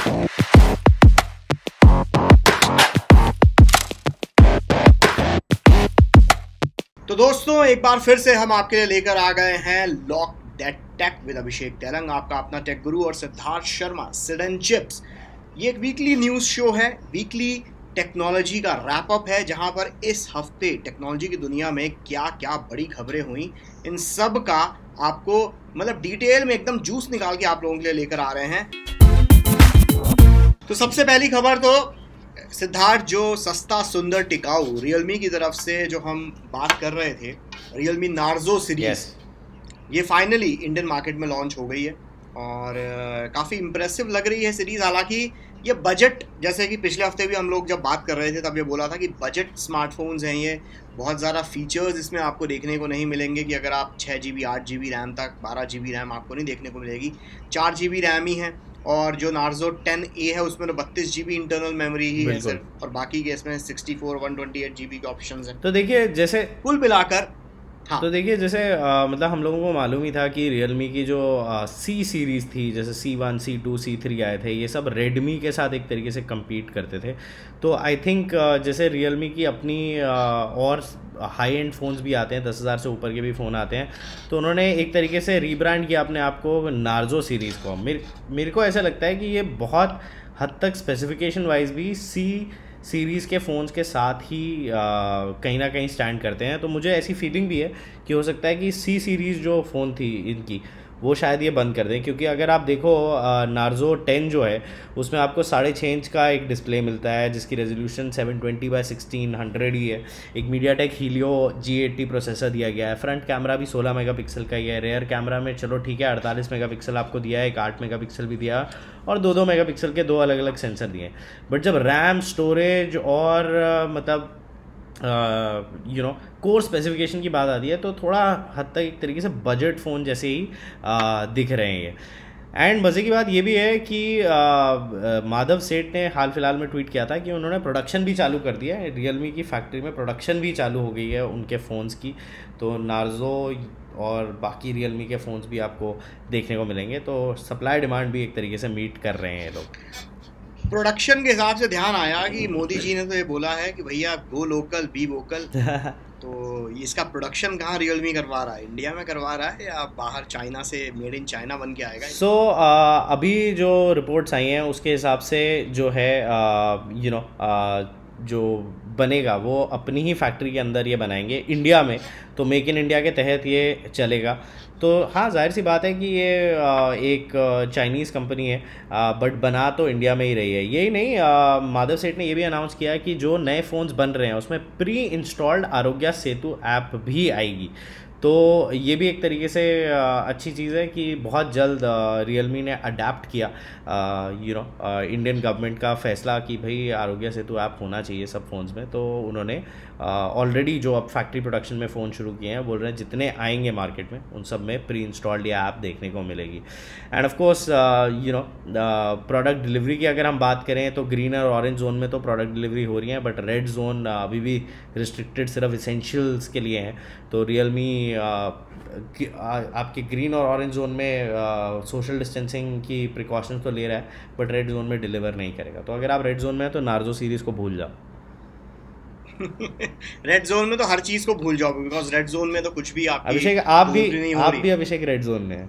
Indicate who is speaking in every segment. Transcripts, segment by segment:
Speaker 1: तो दोस्तों एक बार फिर से हम आपके लिए लेकर आ गए हैं लॉक दैट टेक विद अभिषेक तेलंग, आपका अपना टेक गुरु और सिद्धार्थ शर्मा सिडन चिप्स। ये एक वीकली न्यूज़ शो है, वीकली टेक्नोलॉजी का रैप अप है, जहां पर इस हफ्ते टेक्नोलॉजी की दुनिया में क्या क्या बड़ी खबरें हुई, इन सब का आपको मतलब डिटेल में एकदम जूस निकाल के आप लोगों के लिए लेकर आ रहे हैं। तो सबसे पहली खबर तो सिद्धार्थ, जो सस्ता सुंदर टिकाऊ रियलमी की तरफ से जो हम बात कर रहे थे, रियलमी नार्जो सीरीज ये फाइनली इंडियन मार्केट में लॉन्च हो गई है और काफ़ी इम्प्रेसिव लग रही है सीरीज़। हालांकि ये बजट, जैसे कि पिछले हफ्ते भी हम लोग जब बात कर रहे थे तब ये बोला था कि बजट स्मार्टफोन्स हैं, ये बहुत ज़्यादा फीचर्स इसमें आपको देखने को नहीं मिलेंगे कि अगर आप 6 GB 8 GB रैम तक, 12 GB रैम आपको नहीं देखने को मिलेगी, 4 GB रैम ही है। और जो नार्जो 10A है उसमें तो 32 GB इंटरनल मेमोरी ही है सिर्फ, और बाकी के इसमें 64 128 GB के ऑप्शंस हैं।
Speaker 2: तो देखिए जैसे
Speaker 1: कुल मिलाकर हाँ।
Speaker 2: तो देखिए जैसे मतलब हम लोगों को मालूम ही था कि रियलमी की जो सी सीरीज़ थी, जैसे C1 C2 C3 आए थे, ये सब रेडमी के साथ एक तरीके से compete करते थे। तो आई थिंक जैसे रियलमी की अपनी और हाई एंड फ़ोन्स भी आते हैं, 10,000 से ऊपर के भी फ़ोन आते हैं, तो उन्होंने एक तरीके से रीब्रांड किया अपने आप को नार्जो सीरीज़ को। मेरे को ऐसा लगता है कि ये बहुत हद तक स्पेसिफिकेशन वाइज भी सी सीरीज़ के फ़ोन्स के साथ ही कहीं ना कहीं स्टैंड करते हैं। तो मुझे ऐसी फीलिंग भी है कि हो सकता है कि सी सीरीज़ जो फ़ोन थी इनकी, वो शायद ये बंद कर दें, क्योंकि अगर आप देखो नार्जो 10 जो है उसमें आपको 6.5 इंच का एक डिस्प्ले मिलता है जिसकी रेजोल्यूशन 720x1600 ही है। एक मीडियाटेक हीलियो G80 प्रोसेसर दिया गया है। फ्रंट कैमरा भी 16 मेगापिक्सल का ही है। रेयर कैमरा में चलो ठीक है 48 मेगापिक्सल आपको दिया है, एक 8 मेगापिक्सल भी दिया, और 2 मेगापिक्सल के 2 अलग अलग सेंसर दिए हैं। बट जब रैम, स्टोरेज और मतलब कोर स्पेसिफिकेशन की बात आती है तो थोड़ा हद तक एक तरीके से बजट फ़ोन जैसे ही दिख रहे हैं ये। एंड मज़े की बात ये भी है कि माधव सेठ ने हाल फिलहाल में ट्वीट किया था कि उन्होंने प्रोडक्शन भी चालू कर दिया है, रियलमी की फैक्ट्री में प्रोडक्शन भी चालू हो गई है उनके फ़ोन्स की। तो नार्जो और बाकी रियलमी के फ़ोन्स भी आपको देखने को मिलेंगे। तो सप्लाई डिमांड भी एक तरीके से मीट कर रहे हैं ये लोग।
Speaker 1: प्रोडक्शन के हिसाब से ध्यान आया कि मोदी जी ने तो ये बोला है कि भैया गो लोकल बी वोकल। तो इसका प्रोडक्शन कहाँ रियलमी करवा रहा है, इंडिया में करवा रहा है या बाहर चाइना से मेड इन चाइना बन के आएगा?
Speaker 2: अभी जो रिपोर्ट्स आई हैं उसके हिसाब से जो है जो बनेगा वो अपनी ही फैक्ट्री के अंदर ये बनाएंगे इंडिया में, तो मेक इन इंडिया के तहत ये चलेगा। तो हाँ, जाहिर सी बात है कि ये एक चाइनीज़ कंपनी है, बट बना तो इंडिया में ही रही है। यही नहीं, माधव सेठ ने ये भी अनाउंस किया है कि जो नए फ़ोन्स बन रहे हैं उसमें pre installed Aarogya Setu app भी आएगी। तो ये भी एक तरीके से अच्छी चीज़ है कि बहुत जल्द रियलमी ने अडेप्ट किया इंडियन गवर्नमेंट का फैसला कि भाई आरोग्य सेतु ऐप होना चाहिए सब फ़ोन्स में। तो उन्होंने ऑलरेडी जो अब फैक्ट्री प्रोडक्शन में फ़ोन शुरू किए हैं, बोल रहे हैं जितने आएंगे मार्केट में उन सब में प्री इंस्टॉल्ड ये ऐप देखने को मिलेगी। End of course product delivery की अगर हम बात करें तो ग्रीन और ऑरेंज जोन में तो प्रोडक्ट डिलीवरी हो रही है, बट रेड जोन अभी भी रिस्ट्रिक्टेड सिर्फ इसेंशियल्स के लिए हैं। तो रियलमी आपके ग्रीन और ऑरेंज जोन में सोशल डिस्टेंसिंग की प्रिकॉशंस तो ले रहा है, बट रेड जोन में डिलीवर नहीं करेगा। तो अगर आप रेड जोन में हैं तो नार्जो सीरीज़ को भूल जाओ।
Speaker 1: रेड जोन में तो हर चीज़ को भूल जाओ, बिकॉज रेड जोन में तो कुछ भी
Speaker 2: अभिषेक आप भी अभिषेक रेड जोन में है।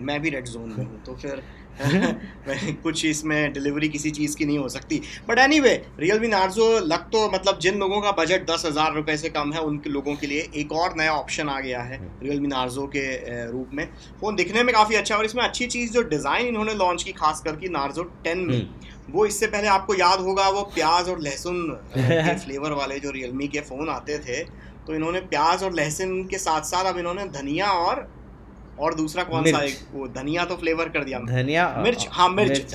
Speaker 1: मैं भी रेड जोन में हूँ, तो फिर कुछ इसमें डिलीवरी किसी चीज़ की नहीं हो सकती। बट एनीवे, रियलमी नार्जो लग तो मतलब जिन लोगों का बजट 10,000 रुपये से कम है उनके लोगों के लिए एक और नया ऑप्शन आ गया है रियलमी नार्जो के रूप में। फ़ोन दिखने में काफ़ी अच्छा है, और इसमें अच्छी चीज़ जो डिज़ाइन इन्होंने लॉन्च की खास करके नार्जो 10 में, वो इससे पहले आपको याद होगा वो प्याज और लहसुन के फ्लेवर वाले जो रियलमी के फ़ोन आते थे, तो इन्होंने प्याज और लहसुन के साथ साथ अब इन्होंने धनिया और दूसरा कौन सा, एक वो धनिया तो फ्लेवर कर दिया, धनिया मिर्च, हाँ मिर्च,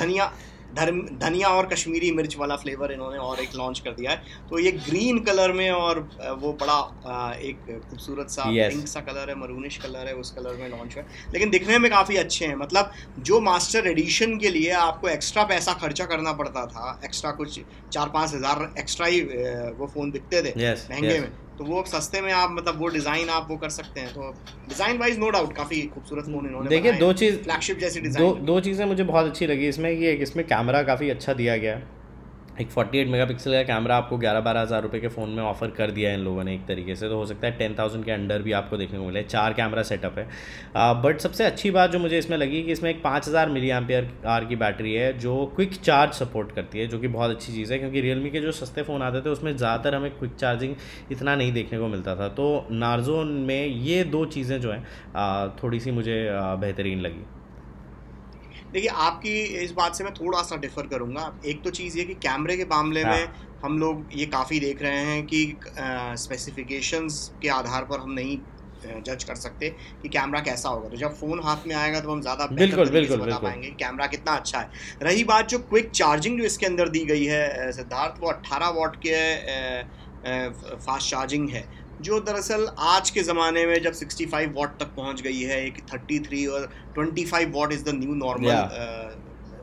Speaker 1: धनिया और कश्मीरी मिर्च वाला फ्लेवर इन्होंने और एक लॉन्च कर दिया है। तो ये ग्रीन कलर में, और वो बड़ा एक खूबसूरत सा पिंक सा कलर है, मरूनिश कलर है, उस कलर में लॉन्च है। लेकिन दिखने में काफ़ी अच्छे हैं। मतलब जो मास्टर एडिशन के लिए आपको एक्स्ट्रा पैसा खर्चा करना पड़ता था, एक्स्ट्रा कुछ 4-5 हज़ार एक्स्ट्रा ही वो फ़ोन बिकते थे महंगे में, तो वो सस्ते में आप मतलब वो डिज़ाइन आप वो कर सकते हैं। तो डिज़ाइन वाइज नो डाउट काफ़ी खूबसूरत फ़ोन इन्होंने
Speaker 2: देखिए
Speaker 1: बनाया,
Speaker 2: दो चीज़
Speaker 1: फ्लैगशिप जैसी डिज़ाइन।
Speaker 2: दो चीज़ें मुझे बहुत अच्छी लगी इसमें, ये एक इसमें कैमरा काफ़ी अच्छा दिया गया है। एक 48 मेगापिक्सल का कैमरा आपको 11-12 हज़ार रुपये के फ़ोन में ऑफ़र कर दिया है इन लोगों ने एक तरीके से, तो हो सकता है 10,000 के अंडर भी आपको देखने को मिले। 4 कैमरा सेटअप है। बट सबसे अच्छी बात जो मुझे इसमें लगी कि इसमें एक 5000 मिली एम्पियर आवर की बैटरी है जो क्विक चार्ज सपोर्ट करती है, जो कि बहुत अच्छी चीज़ है, क्योंकि रियलमी के जो सस्ते फ़ोन आते थे उसमें ज़्यादातर हमें क्विक चार्जिंग इतना नहीं देखने को मिलता था। तो नार्जो में ये 2 चीज़ें जो हैं थोड़ी सी मुझे बेहतरीन लगी।
Speaker 1: देखिए आपकी इस बात से मैं थोड़ा सा डिफर करूंगा। एक तो चीज़ ये कि कैमरे के मामले में हम लोग ये काफ़ी देख रहे हैं कि स्पेसिफिकेशंस के आधार पर हम नहीं जज कर सकते कि कैमरा कैसा होगा। तो जब फ़ोन हाथ में आएगा तो हम ज़्यादा बेहतर तरीके से बता पाएंगे कि कैमरा कितना अच्छा है। रही बात जो क्विक चार्जिंग जो इसके अंदर दी गई है सिद्धार्थ, वो 18 वॉट के फास्ट चार्जिंग है, जो दरअसल आज के ज़माने में जब 65 वॉट तक पहुंच गई है, एक 33 और 25 what is the new normal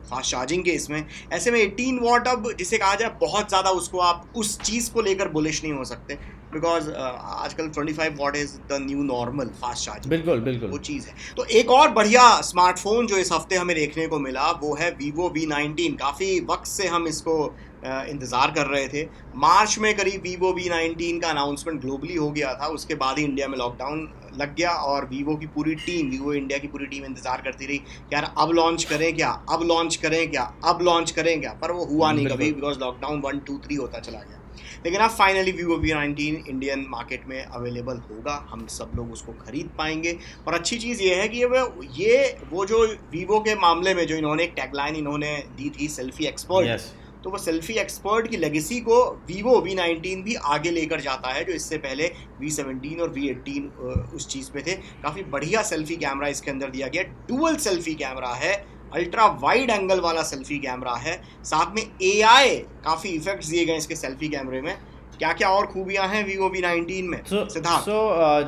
Speaker 1: fast charging के इसमें। ऐसे में 18 वॉट अब जिसे कहा जाए बहुत ज़्यादा उसको आप उस चीज़ को लेकर बुलिश नहीं हो सकते, बिकॉज आजकल 25 what is the new normal fast charging.
Speaker 2: बिल्कुल
Speaker 1: वो चीज़ है। तो एक और बढ़िया स्मार्टफोन जो इस हफ्ते हमें देखने को मिला वो है Vivo V19। काफ़ी वक्त से हम इसको इंतज़ार कर रहे थे। मार्च में करीब Vivo V19 का अनाउंसमेंट ग्लोबली हो गया था, उसके बाद ही इंडिया में लॉकडाउन लग गया और Vivo की पूरी टीम, Vivo इंडिया की पूरी टीम इंतज़ार करती रही कि यार अब लॉन्च करें क्या, अब लॉन्च करें क्या, अब लॉन्च करें क्या, पर वो हुआ नहीं कभी, बिकॉज लॉकडाउन 1, 2, 3 होता चला गया। लेकिन अब finally Vivo V19 Indian market में अवेलेबल होगा, हम सब लोग उसको खरीद पाएंगे। और अच्छी चीज़ ये है कि वो जो Vivo के मामले में जो इन्होंने एक टैगलाइन इन्होंने दी थी सेल्फी एक्सपर्ट, तो वो सेल्फी एक्सपर्ट की लेगेसी को Vivo V19 भी आगे लेकर जाता है, जो इससे पहले V17 और V18 उस चीज़ पे थे। काफ़ी बढ़िया सेल्फी कैमरा इसके अंदर दिया गया, डुअल सेल्फी कैमरा है, अल्ट्रा वाइड एंगल वाला सेल्फी कैमरा है, साथ में AI काफ़ी इफेक्ट्स दिए गए इसके सेल्फी कैमरे में। क्या क्या और खूबियां हैं Vivo V19 में सिद्धार्थ?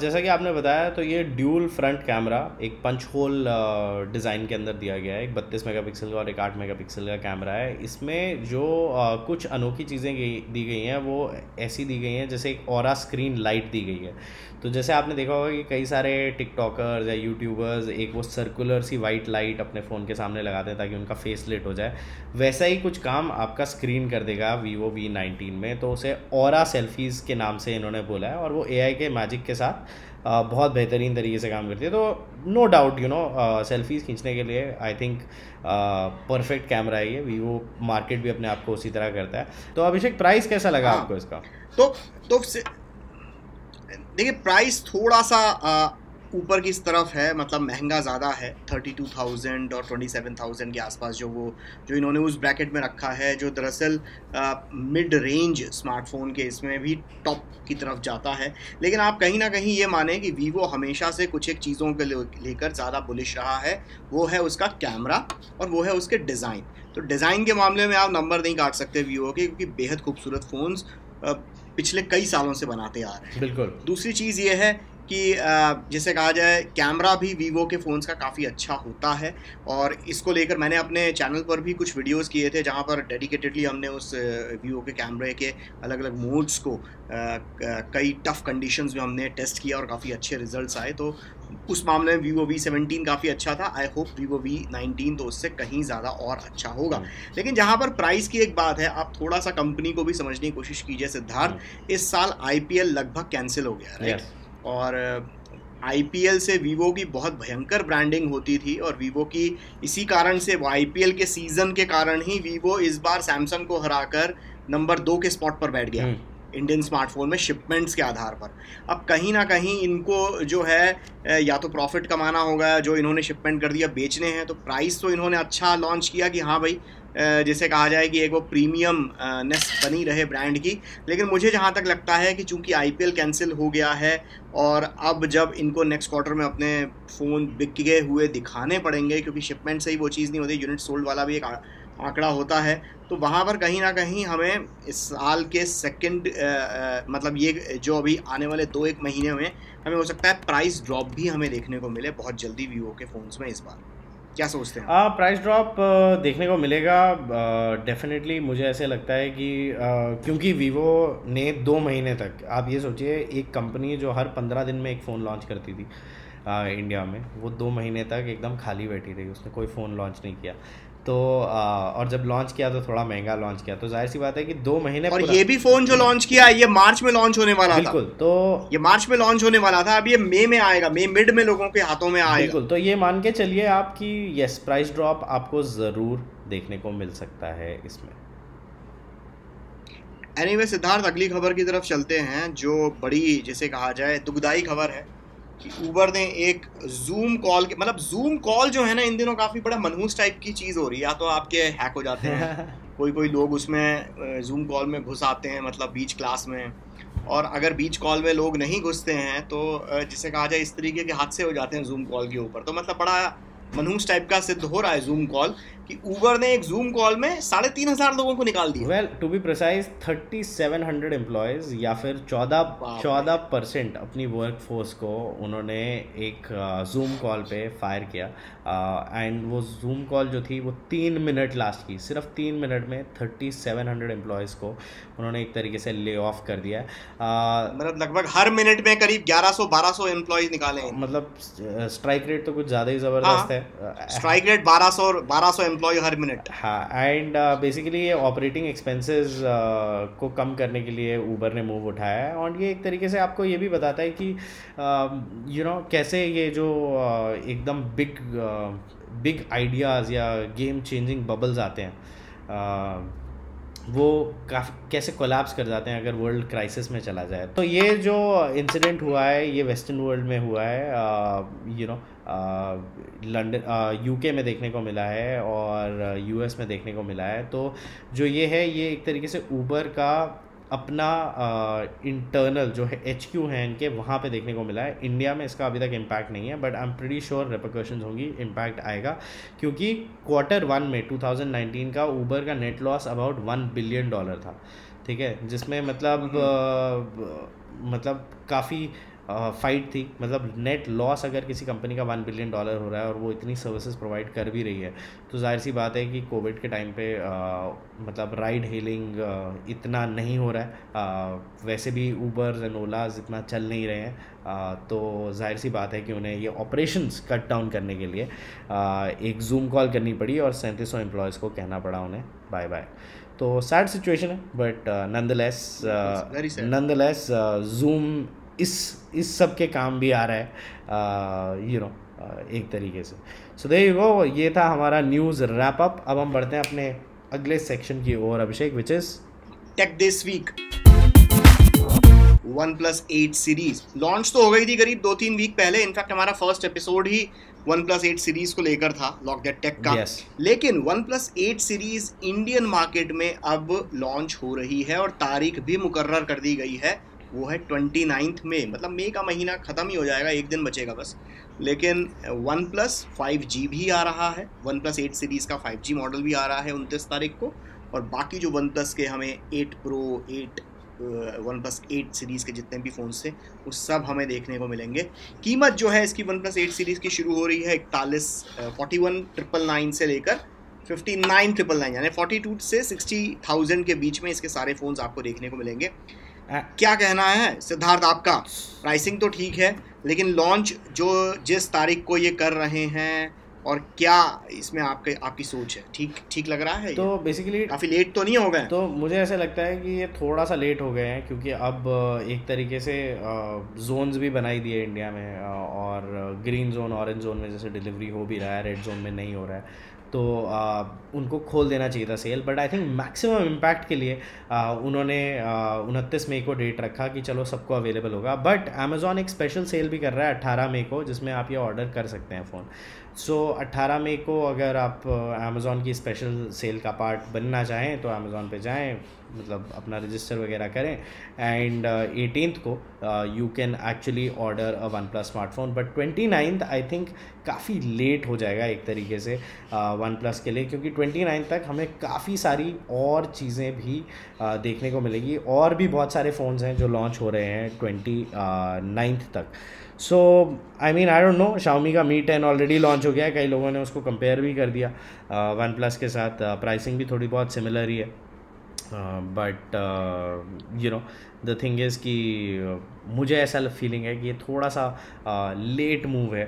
Speaker 2: जैसा कि आपने बताया, तो ये ड्यूल फ्रंट कैमरा एक पंच होल डिज़ाइन के अंदर दिया गया है। एक 32 मेगापिक्सल का और एक 8 मेगापिक्सल का कैमरा है। इसमें जो कुछ अनोखी चीज़ें दी गई हैं वो ऐसी दी गई हैं जैसे एक ऑरा स्क्रीन लाइट दी गई है। तो जैसे आपने देखा होगा कि कई सारे टिकटॉकर्स या यूट्यूबर्स एक वो सर्कुलर सी वाइट लाइट अपने फ़ोन के सामने लगाते हैं ताकि उनका फेस लिट हो जाए, वैसा ही कुछ काम आपका स्क्रीन कर देगा Vivo V19 में। तो उसे ऑरा सेल्फीज़ के नाम से इन्होंने बोला है और वो AI के मैजिक के साथ बहुत बेहतरीन तरीके से काम करती है। तो नो डाउट सेल्फीज़ खींचने के लिए आई थिंक परफेक्ट कैमरा है ये। Vivo मार्केट भी अपने आप को उसी तरह करता है। तो अभिषेक, प्राइस कैसा लगा आपको इसका?
Speaker 1: तो देखिए प्राइस थोड़ा सा ऊपर की तरफ है, मतलब महंगा ज़्यादा है, 32,000 और 27,000 के आसपास जो इन्होंने उस ब्रैकेट में रखा है, जो दरअसल मिड रेंज स्मार्टफोन के इसमें भी टॉप की तरफ जाता है। लेकिन आप कहीं ना कहीं ये माने कि Vivo हमेशा से कुछ एक चीज़ों के लेकर ज़्यादा बुलिश रहा है, वो है उसका कैमरा और वो है उसके डिज़ाइन। तो डिज़ाइन के मामले में आप नंबर नहीं काट सकते Vivo के, क्योंकि बेहद खूबसूरत फ़ोन्स पिछले कई सालों से बनाते आ रहे हैं।
Speaker 2: बिल्कुल।
Speaker 1: दूसरी चीज़ ये है कि जैसे कहा जाए कैमरा भी Vivo के फ़ोन्स का काफ़ी अच्छा होता है, और इसको लेकर मैंने अपने चैनल पर भी कुछ वीडियोस किए थे जहां पर डेडिकेटेडली हमने उस Vivo के कैमरे के अलग अलग मोड्स को कई टफ़ कंडीशंस में हमने टेस्ट किया और काफ़ी अच्छे रिजल्ट्स आए। तो उस मामले में Vivo V17 काफ़ी अच्छा था। आई होप Vivo V19 तो उससे कहीं ज़्यादा और अच्छा होगा। लेकिन जहाँ पर प्राइस की एक बात है, आप थोड़ा सा कंपनी को भी समझने की कोशिश कीजिए सिद्धार्थ। इस साल IPL लगभग कैंसिल हो गया, राइट? और IPL से Vivo की बहुत भयंकर ब्रांडिंग होती थी, और Vivo की इसी कारण से वो IPL के सीज़न के कारण ही Vivo इस बार सैमसंग को हराकर नंबर 2 के स्पॉट पर बैठ गया इंडियन स्मार्टफोन में शिपमेंट्स के आधार पर। अब कहीं ना कहीं इनको जो है या तो प्रॉफिट कमाना होगा, जो इन्होंने शिपमेंट कर दिया बेचने हैं, तो प्राइस तो इन्होंने अच्छा लॉन्च किया कि हाँ भाई जैसे कहा जाए कि एक वो प्रीमियम नेस बनी रहे ब्रांड की। लेकिन मुझे जहाँ तक लगता है कि चूंकि IPL कैंसिल हो गया है और अब जब इनको नेक्स्ट क्वार्टर में अपने फ़ोन बिके हुए दिखाने पड़ेंगे, क्योंकि शिपमेंट से ही वो चीज़ नहीं होती, यूनिट सोल्ड वाला भी एक आंकड़ा होता है, तो वहाँ पर कहीं ना कहीं हमें इस साल के सेकंड मतलब ये जो अभी आने वाले 2-1 महीने में हमें हो सकता है प्राइस ड्रॉप भी हमें देखने को मिले बहुत जल्दी Vivo के फ़ोन्स में इस बार। क्या सोचते हैं?
Speaker 2: प्राइस ड्रॉप देखने को मिलेगा डेफिनेटली। मुझे ऐसे लगता है कि क्योंकि वीवो ने 2 महीने तक, आप ये सोचिए, एक कंपनी जो हर 15 दिन में एक फ़ोन लॉन्च करती थी इंडिया में, वो 2 महीने तक एकदम खाली बैठी रही, उसने कोई फ़ोन लॉन्च नहीं किया। तो और जब लॉन्च किया तो थोड़ा महंगा लॉन्च किया, तो जाहिर सी बात है कि 2 महीने।
Speaker 1: और ये भी फोन जो लॉन्च किया ये मार्च में लॉन्च होने वाला था।
Speaker 2: बिल्कुल, तो
Speaker 1: ये मार्च में लॉन्च होने वाला था, अब ये मई में आएगा, मई मिड में लोगों के हाथों में आएगा।
Speaker 2: बिल्कुल, तो ये मान के चलिए आप कि यस, प्राइस ड्रॉप आपको ज़रूर देखने को मिल सकता है इसमें।
Speaker 1: एनीवे सिद्धार्थ, अगली खबर की तरफ चलते हैं, जो बड़ी जिसे कहा जाए दुखदाई खबर है कि उबर ने एक जूम कॉल के, मतलब जूम कॉल जो है ना इन दिनों काफ़ी बड़ा मनहूस टाइप की चीज़ हो रही है। या तो आपके हैक हो जाते हैं कोई लोग उसमें जूम कॉल में घुस आते हैं, मतलब बीच क्लास में, और अगर बीच कॉल में लोग नहीं घुसते हैं तो जिसे कहा जाए इस तरीके के हादसे हो जाते हैं जूम कॉल के ऊपर। तो मतलब बड़ा मनहूस टाइप का सिद्ध हो रहा है जूम कॉल कि उबर ने एक जूम कॉल में 3,500 लोगों को निकाल दिया।
Speaker 2: Well, to be precise 3700 employees या फिर 14% अपनी वर्क फोर्स को उन्होंने एक जूम कॉल पे फायर किया। एंड वो जूम कॉल जो थी वो 3 मिनट लास्ट की, सिर्फ 3 मिनट में 3700 एम्प्लॉयज़ को उन्होंने एक तरीके से ले ऑफ कर दिया।
Speaker 1: मतलब लगभग हर मिनट में करीब 1100-1200 एम्प्लॉयज़ निकाले हैं।
Speaker 2: मतलब स्ट्राइक रेट तो कुछ ज़्यादा ही ज़बरदस्त है।
Speaker 1: स्ट्राइक रेट 1200 एम्प्लॉय हर मिनट।
Speaker 2: हाँ, एंड बेसिकली ये ऑपरेटिंग एक्सपेंसेस को कम करने के लिए ऊबर ने मूव उठाया है। और ये एक तरीके से आपको ये भी बताता है कि कैसे ये जो एकदम बिग आइडियाज़ या गेम चेंजिंग बबल्स आते हैं वो कैसे कोलैप्स कर जाते हैं अगर वर्ल्ड क्राइसिस में चला जाए। तो ये जो इंसिडेंट हुआ है ये वेस्टर्न वर्ल्ड में हुआ है, लंदन यूके में देखने को मिला है और यूएस में देखने को मिला है। तो जो ये है ये एक तरीके से ऊबर का अपना इंटरनल जो है HQ है इनके, वहाँ पे देखने को मिला है। इंडिया में इसका अभी तक इम्पैक्ट नहीं है, but I am pretty sure repercussions होंगी, इम्पैक्ट आएगा, क्योंकि Q1 में 2019 का ऊबर का नेट लॉस अबाउट $1 बिलियन था, ठीक है, जिसमें मतलब काफ़ी फाइट थी। मतलब नेट लॉस अगर किसी कंपनी का $1 बिलियन हो रहा है और वो इतनी सर्विसेज प्रोवाइड कर भी रही है, तो जाहिर सी बात है कि कोविड के टाइम पे मतलब राइड हेलिंग इतना नहीं हो रहा है, वैसे भी ऊबर्स एंड ओलाज इतना चल नहीं रहे हैं, तो जाहिर सी बात है कि उन्हें ये ऑपरेशंस कट डाउन करने के लिए एक जूम कॉल करनी पड़ी और 3700 एम्प्लॉयज़ को कहना पड़ा उन्हें बाय बाय। तो सैड सिचुएशन है, बट नंदलेस जूम इस सब के काम भी आ रहा है, एक तरीके से। सो देयर यू गो, ये था हमारा न्यूज़ रैप अप। अब हम बढ़ते हैं अपने अगले सेक्शन की ओर, Abhishek, which is
Speaker 1: tech this week. OnePlus 8 series launch तो हो गई थी करीब 2-3 वीक पहले। इनफैक्ट हमारा फर्स्ट एपिसोड ही OnePlus 8 सीरीज को लेकर था, लॉक दैट टेक का।
Speaker 2: yes.
Speaker 1: लेकिन OnePlus 8 सीरीज इंडियन मार्केट में अब लॉन्च हो रही है और तारीख भी मुकर्रर कर दी गई है, वो है 29 मई। मतलब मई का महीना ख़त्म ही हो जाएगा, एक दिन बचेगा बस। लेकिन OnePlus 5G भी आ रहा है, OnePlus 8 सीरीज़ का 5G मॉडल भी आ रहा है 29 तारीख को। और बाकी जो OnePlus के हमें 8 Pro, OnePlus 8 सीरीज़ के जितने भी फ़ोन्स थे वो सब हमें देखने को मिलेंगे। कीमत जो है इसकी OnePlus 8 सीरीज़ की शुरू हो रही है 41,999 से लेकर 59,999, यानी 42 से 60,000 के बीच में इसके सारे फ़ोन्स आपको देखने को मिलेंगे। क्या कहना है सिद्धार्थ आपका? प्राइसिंग तो ठीक है, लेकिन लॉन्च जो जिस तारीख को ये कर रहे हैं, और क्या इसमें आपकी सोच है? ठीक लग रहा है?
Speaker 2: तो बेसिकली
Speaker 1: काफ़ी लेट तो नहीं हो गए?
Speaker 2: तो मुझे ऐसा लगता है कि ये थोड़ा सा लेट हो गए हैं, क्योंकि अब एक तरीके से जोन्स भी बनाई दिए इंडिया में, और ग्रीन जोन, ऑरेंज जोन में जैसे डिलीवरी हो भी रहा है, रेड जोन में नहीं हो रहा है, तो उनको खोल देना चाहिए था sale. But I think maximum impact के लिए उन्होंने 29 मई को डेट रखा कि चलो सबको अवेलेबल होगा। बट अमेज़ॉन एक स्पेशल सेल भी कर रहा है 18 मई को, जिसमें आप ये ऑर्डर कर सकते हैं फ़ोन। सो 18 मई को अगर आप अमेज़ॉन की स्पेशल सेल का पार्ट बनना चाहें तो अमेज़ॉन पे जाएं, मतलब अपना रजिस्टर वगैरह करें, एंड 18th को you can actually order a OnePlus smartphone. But 29th I think काफ़ी लेट हो जाएगा एक तरीके से OnePlus के लिए, क्योंकि 29th तक हमें काफ़ी सारी और चीज़ें भी देखने को मिलेगी, और भी बहुत सारे फ़ोन्स हैं जो लॉन्च हो रहे हैं 29th तक। So I mean I don't know, Xiaomi का Mi 10 ऑलरेडी लॉन्च हो गया है, कई लोगों ने उसको कंपेयर भी कर दिया वन प्लस के साथ, प्राइसिंग भी थोड़ी बहुत सिमिलर ही है, but you know the thing is कि मुझे ऐसा फीलिंग है कि ये थोड़ा सा लेट मूव है,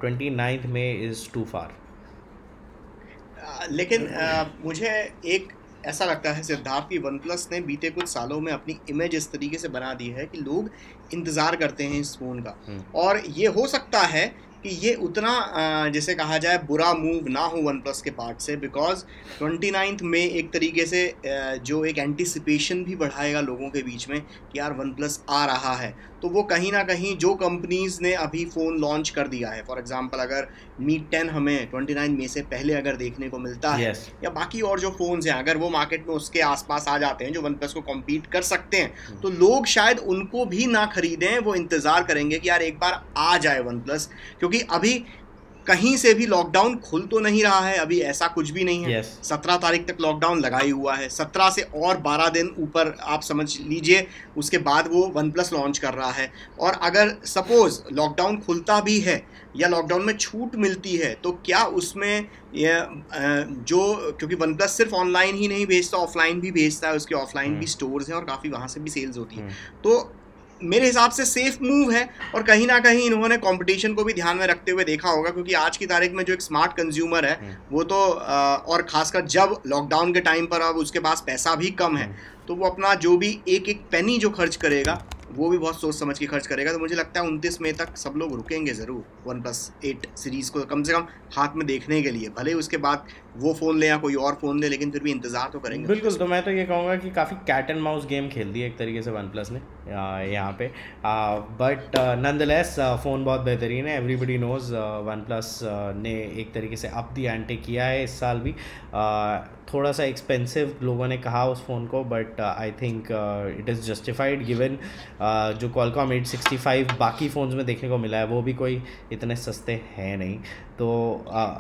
Speaker 2: 29 मई इज़ टू फार।
Speaker 1: लेकिन मुझे एक ऐसा लगता है सिद्धार्थ की वन प्लस ने बीते कुछ सालों में अपनी इमेज इस तरीके से बना दी है कि लोग इंतज़ार करते हैं इस फ़ोन का, और ये हो सकता है कि ये उतना जैसे कहा जाए बुरा मूव ना हो वन प्लस के पार्ट से, बिकॉज 29 में एक तरीके से जो एक एंटिसिपेशन भी बढ़ाएगा लोगों के बीच में कि यार वन प्लस आ रहा है, तो वो कहीं ना कहीं जो कंपनीज़ ने अभी फ़ोन लॉन्च कर दिया है, फॉर एग्जांपल अगर Mi 10 हमें 29 में से पहले अगर देखने को मिलता है, या बाकी और जो फ़ोन्स हैं अगर वो मार्केट में उसके आसपास आ जाते हैं जो वन प्लस को कॉम्पीट कर सकते हैं, तो लोग शायद उनको भी ना खरीदें, वो इंतज़ार करेंगे कि यार एक बार आ जाए वन प्लस, क्योंकि अभी कहीं से भी लॉकडाउन खुल तो नहीं रहा है, अभी ऐसा कुछ भी नहीं है। 17 तारीख तक लॉकडाउन लगा ही हुआ है, 17 से और 12 दिन ऊपर आप समझ लीजिए, उसके बाद वो वन प्लस लॉन्च कर रहा है। और अगर सपोज़ लॉकडाउन खुलता भी है या लॉकडाउन में छूट मिलती है, तो क्या उसमें क्योंकि वन प्लस सिर्फ ऑनलाइन ही नहीं भेजता, ऑफलाइन भी भेजता है, उसके ऑफलाइन भी स्टोर्स हैं और काफ़ी वहाँ से भी सेल्स होती है, तो मेरे हिसाब से सेफ मूव है। और कहीं ना कहीं इन्होंने कंपटीशन को भी ध्यान में रखते हुए देखा होगा, क्योंकि आज की तारीख में जो एक स्मार्ट कंज्यूमर है वो तो और खासकर जब लॉकडाउन के टाइम पर अब उसके पास पैसा भी कम है, तो वो अपना जो भी एक एक पेनी जो खर्च करेगा वो भी बहुत सोच समझ के खर्च करेगा। तो मुझे लगता है 29 मई तक सब लोग रुकेंगे ज़रूर वन प्लस 8 सीरीज़ को कम से कम हाथ में देखने के लिए, भले उसके बाद वो फ़ोन ले या कोई और फ़ोन ले, लेकिन फिर भी इंतज़ार तो करेंगे।
Speaker 2: बिल्कुल, तो मैं तो ये कहूँगा कि काफ़ी कैट एंड माउस गेम खेल दी एक तरीके से वन प्लस ने यहाँ पे, बट नॉनदलेस फ़ोन बहुत बेहतरीन है। एवरीबडी नोज़ वन प्लस ने एक तरीके से अप दी एंटे किया है इस साल भी, थोड़ा सा एक्सपेंसिव लोगों ने कहा उस फ़ोन को, but I think it is justified given जो Qualcomm 865 बाकी फ़ोन्स में देखने को मिला है वो भी कोई इतने सस्ते हैं नहीं। तो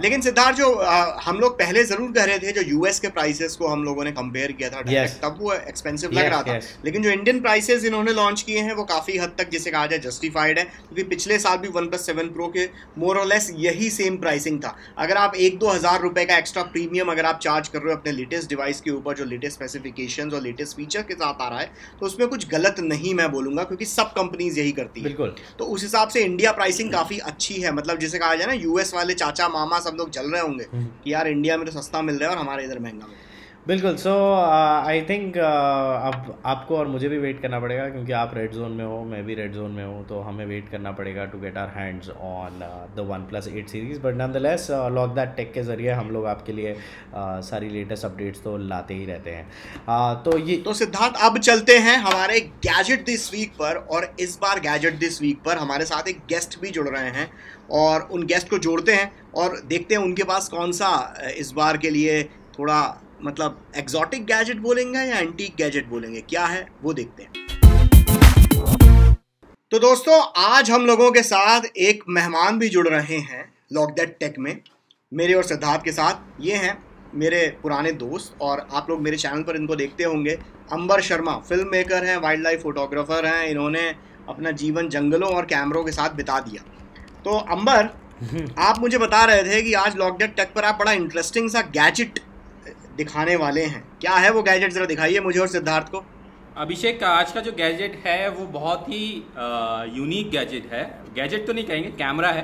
Speaker 1: लेकिन सिद्धार्थ जो हम लोग पहले ज़रूर कह रहे थे, जो यूएस के प्राइसेस को हम लोगों ने कंपेयर किया था तब वो एक्सपेंसिव लग रहा था, लेकिन जो इंडियन प्राइसेस इन्होंने लॉन्च किए हैं वो काफ़ी हद तक जिसे कहा जाए जस्टिफाइड है, क्योंकि पिछले साल भी वन प्लस 7 प्रो के मोर और लेस यही सेम प्राइसिंग था। अगर आप 1-2 हज़ार रुपये का एक्स्ट्रा प्रीमियम अगर आप चार्ज कर रहे हो अपने लेटेस्ट डिवाइस के ऊपर जो लेटेस्ट स्पेसिफिकेशंस और लेटेस्ट फीचर के साथ आ रहा है, तो उसमें कुछ गलत नहीं मैं बोलूँगा, क्योंकि सब कंपनीज यही करती है।
Speaker 2: बिल्कुल,
Speaker 1: तो उस हिसाब से इंडिया प्राइसिंग काफ़ी अच्छी है, मतलब जिसे कहा जाए ना यूएस वाले चाचा मामा सब लोग चल रहे होंगे कि यार इंडिया में तो सस्ता मिल रहा है और हमारे इधर महंगा मिल रहा है।
Speaker 2: बिल्कुल, सो आई थिंक अब आपको और मुझे भी वेट करना पड़ेगा, क्योंकि आप रेड जोन में हो, मैं भी रेड जोन में हूँ, तो हमें वेट करना पड़ेगा to get our hands on the OnePlus 8 series. But nonetheless lock that tech के ज़रिए हम लोग आपके लिए सारी लेटेस्ट अपडेट्स तो लाते ही रहते हैं। तो
Speaker 1: सिद्धार्थ अब चलते हैं हमारे गैजेट दिस वीक पर, और इस बार गैजेट दिस वीक पर हमारे साथ एक गेस्ट भी जुड़ रहे हैं, और उन गेस्ट को जोड़ते हैं और देखते हैं उनके पास कौन सा इस बार के लिए थोड़ा मतलब एक्सोटिक गैजेट बोलेंगे या एंटीक गैजेट बोलेंगे, क्या है वो देखते हैं। तो दोस्तों, आज हम लोगों के साथ एक मेहमान भी जुड़ रहे हैं लॉक दैट टेक में, मेरे और सिद्धार्थ के साथ। ये हैं मेरे पुराने दोस्त, और आप लोग मेरे चैनल पर इनको देखते होंगे। अंबर शर्मा फिल्म मेकर हैं, वाइल्ड लाइफ फोटोग्राफर हैं, इन्होंने अपना जीवन जंगलों और कैमरों के साथ बिता दिया। तो अंबर, आप मुझे बता रहे थे कि आज लॉक दैट टेक पर आप बड़ा इंटरेस्टिंग सा गैजेट दिखाने वाले हैं। क्या है वो गैजेट, जरा दिखाइए मुझे और सिद्धार्थ को।
Speaker 3: अभिषेक का आज का जो गैजेट है वो बहुत ही यूनिक गैजेट है। गैजेट तो नहीं कहेंगे, कैमरा है,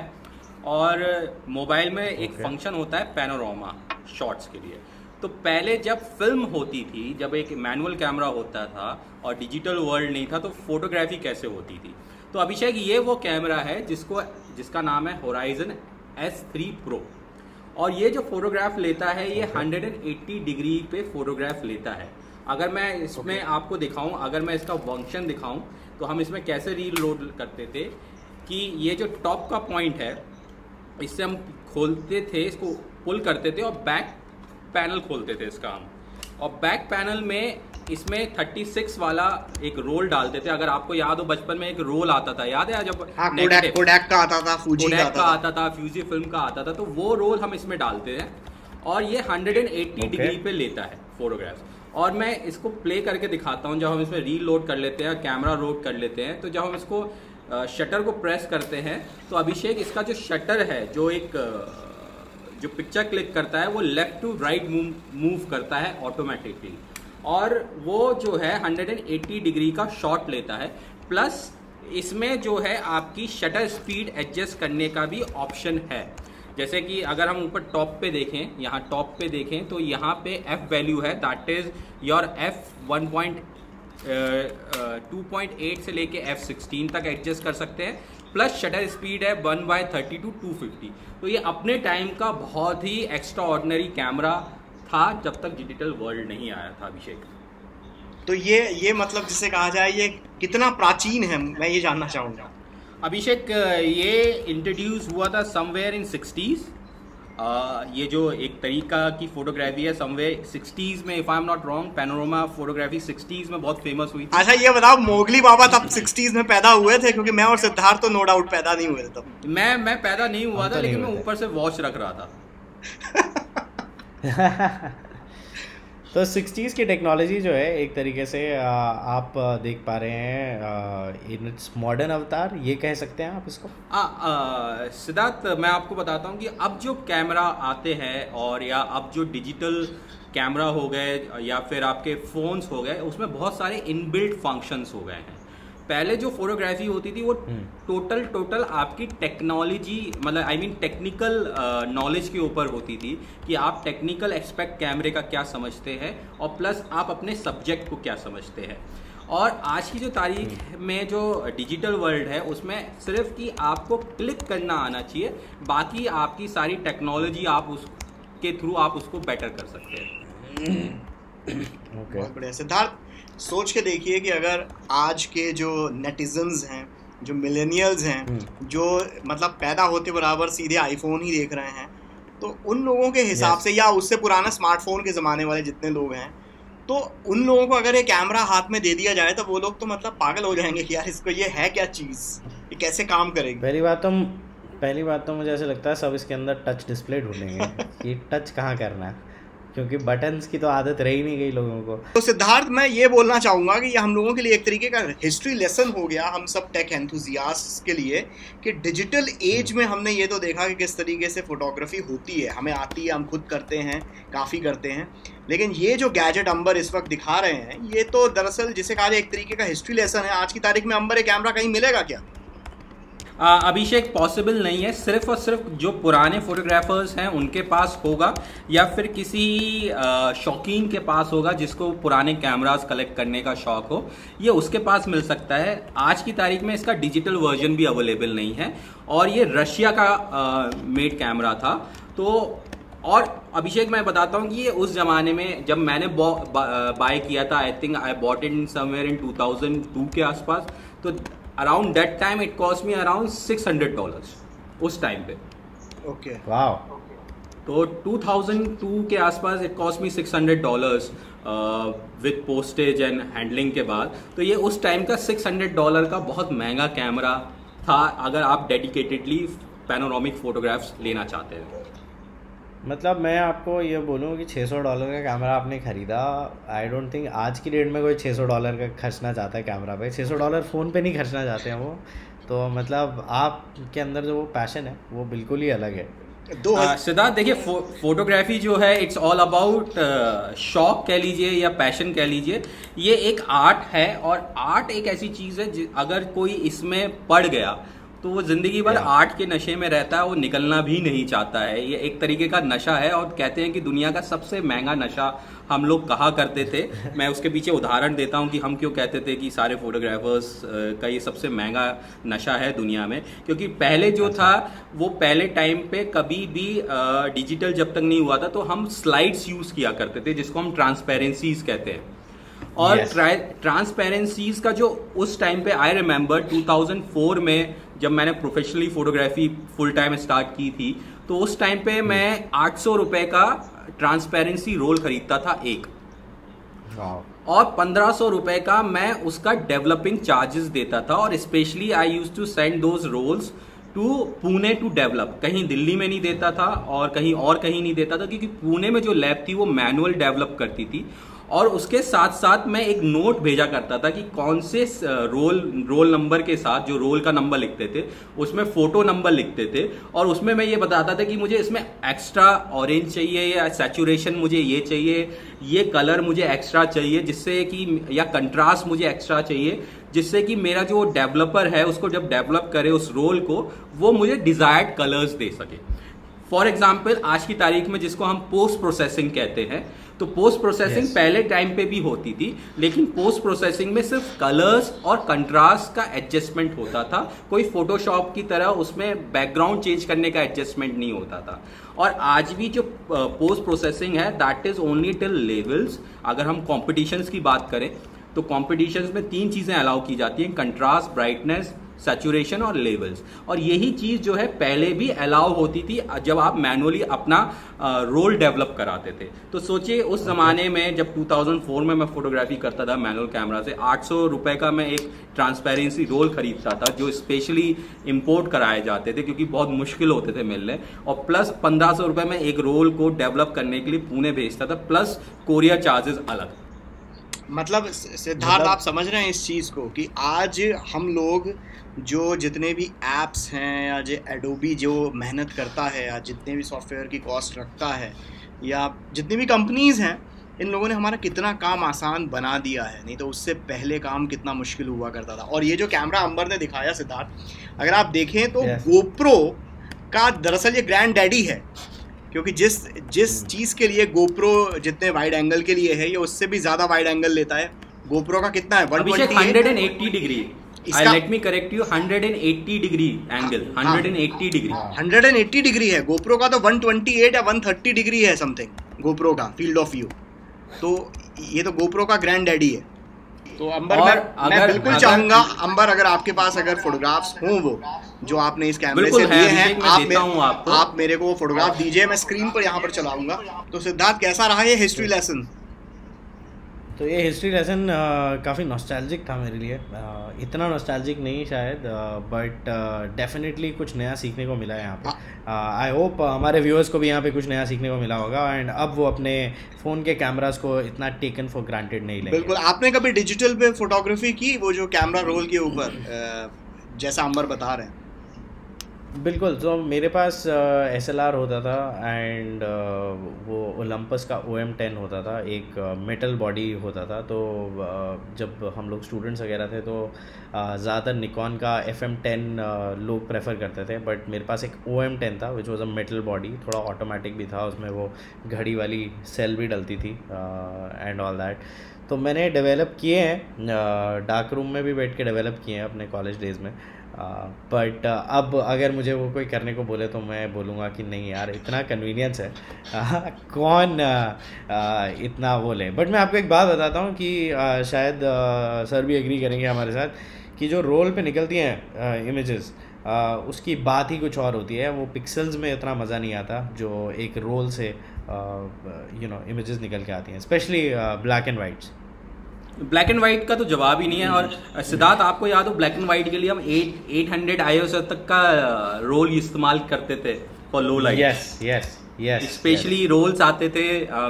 Speaker 3: और मोबाइल में एक फंक्शन होता है पैनोरामा शॉट्स के लिए। तो पहले जब फिल्म होती थी, जब एक मैनुअल कैमरा होता था और डिजिटल वर्ल्ड नहीं था, तो फोटोग्राफी कैसे होती थी। तो अभिषेक, ये वो कैमरा है जिसका नाम है होराइजन S3 Pro, और ये जो फोटोग्राफ लेता है ये 180 डिग्री पे फोटोग्राफ लेता है। अगर मैं इसमें आपको दिखाऊं, अगर मैं इसका फंक्शन दिखाऊं, तो हम इसमें कैसे रील लोड करते थे कि ये जो टॉप का पॉइंट है, इससे हम खोलते थे, इसको पुल करते थे और बैक पैनल खोलते थे इसका हम, और बैक पैनल में इसमें 36 वाला एक रोल डालते थे। अगर आपको याद हो, बचपन में एक रोल आता था, याद है जब
Speaker 1: कोडैक का आता था, फूजी
Speaker 3: का आता था, फ्यूजी फिल्म का आता था, तो वो रोल हम इसमें डालते हैं और ये 180 डिग्री पे लेता है फोटोग्राफ्स। और मैं इसको प्ले करके दिखाता हूँ। जब हम इसमें रील लोड कर लेते हैं, कैमरा लोड कर लेते हैं, तो जब हम इसको शटर को प्रेस करते हैं तो अभिषेक इसका जो शटर है, जो एक जो पिक्चर क्लिक करता है वो लेफ्ट टू राइट मूव करता है ऑटोमेटिकली, और वो जो है 180 डिग्री का शॉट लेता है। प्लस इसमें जो है आपकी शटर स्पीड एडजस्ट करने का भी ऑप्शन है। जैसे कि अगर हम ऊपर टॉप पे देखें, यहाँ टॉप पे देखें तो यहाँ पे F वैल्यू है, दैट इज़ योर F 2.8 से लेके F16 तक एडजस्ट कर सकते हैं। प्लस शटर स्पीड है 1/30 to 250। तो ये अपने टाइम का बहुत ही एक्स्ट्रा ऑर्डिनरी कैमरा था जब तक डिजिटल वर्ल्ड नहीं आया था अभिषेक।
Speaker 1: तो ये मतलब जिसे कहा जाए ये कितना प्राचीन है, मैं ये जानना चाहूँगा।
Speaker 3: अभिषेक ये इंट्रोड्यूस हुआ था समवेयर इन 60s। ये जो एक तरीका की फोटोग्राफी है समवेयर 60s में, if I am not wrong, panorama photography 60s में बहुत फेमस हुई थी।
Speaker 1: अच्छा ये बताओ, मोगली बाबा तब 60s में पैदा हुए थे? क्योंकि मैं और सिद्धार्थ तो नो डाउट पैदा नहीं हुए थे तब।
Speaker 3: मैं पैदा नहीं हुआ था, लेकिन मैं ऊपर से वॉच रख रहा था।
Speaker 2: तो 60s की टेक्नोलॉजी जो है एक तरीके से आप देख पा रहे हैं इन इट्स मॉडर्न अवतार, ये कह सकते हैं आप इसको।
Speaker 3: सिद्धार्थ, मैं आपको बताता हूँ कि अब जो कैमरा आते हैं और या अब जो डिजिटल कैमरा हो गए या फिर आपके फ़ोन्स हो गए, उसमें बहुत सारे इनबिल्ट फंक्शंस हो गए हैं। पहले जो फोटोग्राफी होती थी वो टोटल आपकी टेक्नोलॉजी, मतलब आई मीन टेक्निकल नॉलेज के ऊपर होती थी कि आप टेक्निकल एस्पेक्ट कैमरे का क्या समझते हैं और प्लस आप अपने सब्जेक्ट को क्या समझते हैं। और आज की जो तारीख में जो डिजिटल वर्ल्ड है उसमें सिर्फ कि आपको क्लिक करना आना चाहिए, बाकी आपकी सारी टेक्नोलॉजी आप उसके थ्रू आप उसको बेटर कर सकते हैं।
Speaker 1: बहुत बढ़िया। सिद्धार्थ, सोच के देखिए कि अगर आज के जो नेटिजन्स हैं, जो मिलेनियल्स हैं, जो मतलब पैदा होते बराबर सीधे आईफोन ही देख रहे हैं, तो उन लोगों के हिसाब से या उससे पुराना स्मार्टफोन के ज़माने वाले जितने लोग हैं, तो उन लोगों को अगर ये कैमरा हाथ में दे दिया जाए तो वो लोग तो मतलब पागल हो जाएंगे कि यार इसको ये है क्या चीज़, ये कैसे काम करेगी।
Speaker 2: पहली बात तो मुझे ऐसा लगता है सब इसके अंदर टच डिस्प्ले ढूंढेंगे कि टच कहाँ करना है, क्योंकि बटन्स की तो आदत रही नहीं गई लोगों को।
Speaker 1: तो सिद्धार्थ, मैं ये बोलना चाहूँगा कि ये हम लोगों के लिए एक तरीके का हिस्ट्री लेसन हो गया, हम सब टेक एंथुजियास्ट्स के लिए, कि डिजिटल एज में हमने ये तो देखा कि किस तरीके से फोटोग्राफी होती है, हमें आती है, हम खुद करते हैं, काफ़ी करते हैं, लेकिन ये जो गैजेट अंबर इस वक्त दिखा रहे हैं ये तो दरअसल जिसे कहा जाए एक तरीके का हिस्ट्री लेसन है। आज की तारीख में अंबर एक कैमरा कहीं मिलेगा क्या?
Speaker 3: अभिषेक पॉसिबल नहीं है। सिर्फ और सिर्फ जो पुराने फोटोग्राफर्स हैं उनके पास होगा या फिर किसी शौकीन के पास होगा जिसको पुराने कैमरास कलेक्ट करने का शौक हो, ये उसके पास मिल सकता है। आज की तारीख में इसका डिजिटल वर्जन भी अवेलेबल नहीं है और ये रशिया का मेड कैमरा था। तो और अभिषेक मैं बताता हूँ कि ये उस ज़माने में जब मैंने बाय किया था, I think I bought in somewhere in 2002 के आसपास, तो around that time it cost me around $600 उस टाइम पे।
Speaker 1: Okay,
Speaker 2: wow.
Speaker 3: तो 2002 के आसपास it cost me $600 with postage and handling के बाद। तो ये उस टाइम का $600 का बहुत महंगा कैमरा था अगर आप डेडिकेटेडली पैनोरामिक फोटोग्राफ्स लेना चाहते हैं।
Speaker 2: मतलब मैं आपको ये बोलूँ कि $600 का कैमरा आपने ख़रीदा, आई डोंट थिंक आज की डेट में कोई $600 का खर्चना चाहता है कैमरा पे। $600 फ़ोन पे नहीं खर्चना चाहते हैं वो। तो मतलब आपके अंदर जो वो पैशन है वो बिल्कुल ही अलग है।
Speaker 3: सिद्धार्थ देखिए, फोटोग्राफी जो है इट्स ऑल अबाउट शौक कह लीजिए या पैशन कह लीजिए। ये एक आर्ट है और आर्ट एक ऐसी चीज़ है अगर कोई इसमें पड़ गया तो वो ज़िंदगी भर आर्ट के नशे में रहता है, वो निकलना भी नहीं चाहता है। ये एक तरीके का नशा है और कहते हैं कि दुनिया का सबसे महंगा नशा हम लोग कहा करते थे। मैं उसके पीछे उदाहरण देता हूँ कि हम क्यों कहते थे कि सारे फोटोग्राफर्स का ये सबसे महंगा नशा है दुनिया में। क्योंकि पहले जो था वो पहले टाइम पे कभी भी डिजिटल जब तक नहीं हुआ था तो हम स्लाइड्स यूज़ किया करते थे जिसको हम ट्रांसपेरेंसीज कहते हैं। और ट्रांसपेरेंसीज का जो उस टाइम पे आई रिमेंबर 2004 में जब मैंने professionally photography full time start की थी तो उस टाइम पे मैं 800 रुपए का ट्रांसपेरेंसी रोल खरीदता था एक, और 1500 रुपए का मैं उसका डेवलपिंग चार्जेस देता था। और specially I use to send those rolls to Pune to develop. कहीं दिल्ली में नहीं देता था और कहीं नहीं देता था क्योंकि पुणे में जो लैब थी वो मैनुअल डेवलप करती थी और उसके साथ साथ मैं एक नोट भेजा करता था कि कौन से रोल नंबर के साथ, जो रोल का नंबर लिखते थे उसमें फोटो नंबर लिखते थे, और उसमें मैं ये बताता था कि मुझे इसमें एक्स्ट्रा ऑरेंज चाहिए, या सैचुरेशन मुझे ये चाहिए, ये कलर मुझे एक्स्ट्रा चाहिए, जिससे कि या कंट्रास्ट मुझे एक्स्ट्रा चाहिए, जिससे कि मेरा जो डेवलपर है उसको जब डेवलप करे उस रोल को, वो मुझे डिजायर्ड कलर्स दे सके। फॉर एग्जाम्पल आज की तारीख में जिसको हम पोस्ट प्रोसेसिंग कहते हैं, तो पोस्ट प्रोसेसिंग पहले टाइम पे भी होती थी, लेकिन पोस्ट प्रोसेसिंग में सिर्फ कलर्स और कंट्रास्ट का एडजस्टमेंट होता था, कोई फोटोशॉप की तरह उसमें बैकग्राउंड चेंज करने का एडजस्टमेंट नहीं होता था। और आज भी जो पोस्ट प्रोसेसिंग है that is only till levels. अगर हम कॉम्पिटिशन्स की बात करें तो कॉम्पिटिशन्स में 3 चीजें अलाउ की जाती हैं, कंट्रास्ट, ब्राइटनेस, सैचुरेशन और लेवल्स। और यही चीज जो है पहले भी अलाउ होती थी जब आप मैनुअली अपना रोल डेवलप कराते थे। तो सोचिए उस जमाने में जब 2004 में मैं फोटोग्राफी करता था मैनुअल कैमरा से, 800 रुपए का मैं एक ट्रांसपेरेंसी रोल खरीदता था जो स्पेशली इंपोर्ट कराए जाते थे क्योंकि बहुत मुश्किल होते थे मिलने, और प्लस 1500 रुपए में एक रोल को डेवलप करने के लिए पुणे भेजता था, प्लस कोरियर चार्जेस अलग।
Speaker 1: मतलब सिद्धार्थ आप समझ रहे हैं इस चीज़ को कि आज हम लोग जो जितने भी ऐप्स हैं या जो एडोबी जो मेहनत करता है या जितने भी सॉफ्टवेयर की कॉस्ट रखता है या जितनी भी कंपनीज़ हैं, इन लोगों ने हमारा कितना काम आसान बना दिया है। नहीं तो उससे पहले काम कितना मुश्किल हुआ करता था। और ये जो कैमरा अंबर ने दिखाया सिद्धार्थ, अगर आप देखें तो गोप्रो का दरअसल ये ग्रैंड डैडी है, क्योंकि जिस चीज़ के लिए गोप्रो जितने वाइड एंगल के लिए है ये उससे भी ज़्यादा वाइड एंगल लेता है। गोप्रो का कितना है
Speaker 3: 180 degree. Let me correct you, 180 degree angle, 180 degree
Speaker 1: 180 degree है। गोप्रो का तो 128 या 130 डिग्री है समथिंग गोप्रो का फील्ड ऑफ व्यू। तो ये तो गोप्रो का ग्रैंड डैडी है। तो अंबर मैं बिल्कुल चाहूंगा अंबर, अगर आपके पास अगर फोटोग्राफ्स हों वो जो आपने इस कैमरे से लिए हैं, आप मेरे को फोटोग्राफ दीजिए, मैं स्क्रीन पर यहाँ पर चलाऊंगा। तो सिद्धार्थ कैसा रहा ये हिस्ट्री लेसन?
Speaker 2: तो ये हिस्ट्री लेसन काफ़ी नॉस्टैल्जिक था मेरे लिए, इतना नॉस्टैल्जिक नहीं शायद, बट डेफिनेटली कुछ नया सीखने को मिला है यहाँ पे। आई होप हमारे व्यूअर्स को भी यहाँ पे कुछ नया सीखने को मिला होगा, एंड अब वो अपने फ़ोन के कैमरास को इतना टेकन फॉर ग्रांटेड नहीं लेंगे।
Speaker 1: बिल्कुल। आपने कभी डिजिटल पे फोटोग्राफी की, वो जो कैमरा रोल के ऊपर जैसा अंबर बता रहे हैं?
Speaker 2: बिल्कुल। तो मेरे पास SLR होता था एंड वो ओलंपस का OM10 होता था, एक मेटल बॉडी होता था। तो जब हम लोग स्टूडेंट्स वगैरह थे तो ज़्यादातर निकॉन का FM10 लोग प्रेफर करते थे, बट मेरे पास एक OM10 था which was a metal body, थोड़ा ऑटोमेटिक भी था, उसमें वो घड़ी वाली सेल भी डलती थी एंड ऑल दैट। तो मैंने डेवलप किए हैं, डार्क रूम में भी बैठ के डेवलप किए हैं अपने कॉलेज डेज़ में, बट अब अगर मुझे वो कोई करने को बोले तो मैं बोलूँगा कि नहीं यार, इतना कन्वीनियंस है कौन इतना वो ले। बट मैं आपको एक बात बताता हूँ कि शायद सर भी एग्री करेंगे हमारे साथ कि जो रोल पे निकलती हैं इमेजेस उसकी बात ही कुछ और होती है। वो पिक्सल्स में इतना मज़ा नहीं आता जो एक रोल से इमेजेस निकल के आती हैं, specially black and whites.
Speaker 3: Black and white का तो जवाब ही नहीं है। और सिद्धार्थ आपको याद हो ब्लैक एंड वाइट के लिए हम 800 ISO तक का रोल इस्तेमाल करते थे for low light.
Speaker 2: Yes
Speaker 3: specially rolls आते थे